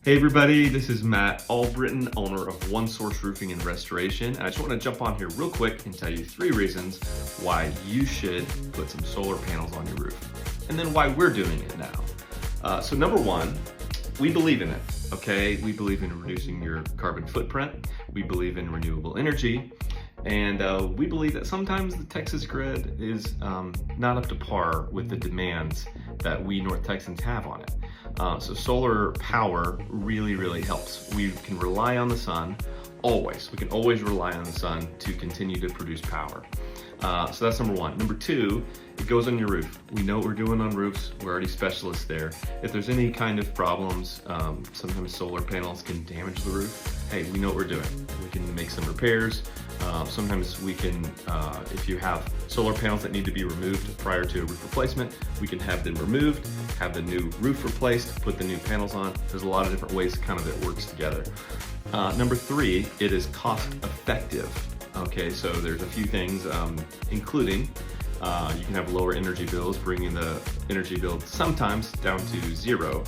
Hey everybody, this is Matt Albritton, owner of One Source Roofing and Restoration. And I just want to jump on here real quick and tell you 3 reasons why you should put some solar panels on your roof, and then why we're doing it now. So number 1, we believe in it, okay? We believe in reducing your carbon footprint. We believe in renewable energy. And we believe that sometimes the Texas grid is not up to par with the demands that we North Texans have on it. So solar power really helps. We can rely on the sun always. We can always rely on the sun to continue to produce power. So that's number 1. Number 2, it goes on your roof. We know what we're doing on roofs. We're already specialists there. If there's any kind of problems, sometimes solar panels can damage the roof. Hey, we know what we're doing. We can make some repairs. Sometimes we can, if you have solar panels that need to be removed prior to a roof replacement, we can have them removed, have the new roof replaced, put the new panels on. There's a lot of different ways kind of it works together. Number 3, it is cost effective. Okay, so there's a few things, including you can have lower energy bills, bringing the energy bill sometimes down to 0.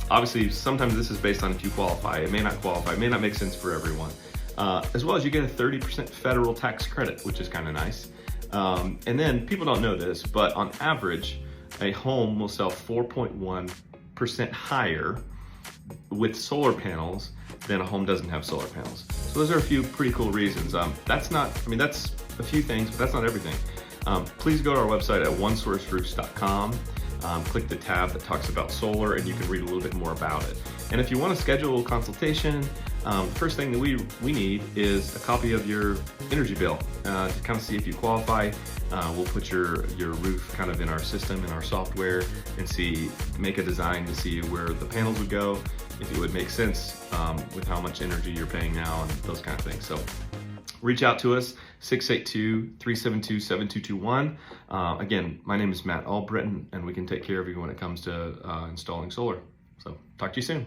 Obviously, sometimes this is based on if you qualify. It may not qualify, it may not make sense for everyone. As well as you get a 30% federal tax credit, which is kind of nice. And then people don't know this, but on average, a home will sell 4.1% higher with solar panels than a home doesn't have solar panels. So those are a few pretty cool reasons. That's a few things, but that's not everything. Please go to our website at onesourceroofs.com. Click the tab that talks about solar and you can read a little bit more about it. And if you want to schedule a consultation, the first thing that we need is a copy of your energy bill to kind of see if you qualify. We'll put your roof kind of in our system, in our software, and make a design to see where the panels would go, if it would make sense with how much energy you're paying now and those kind of things. So reach out to us, 682-372-7221. Again, my name is Matt Albritton, and we can take care of you when it comes to installing solar. So talk to you soon.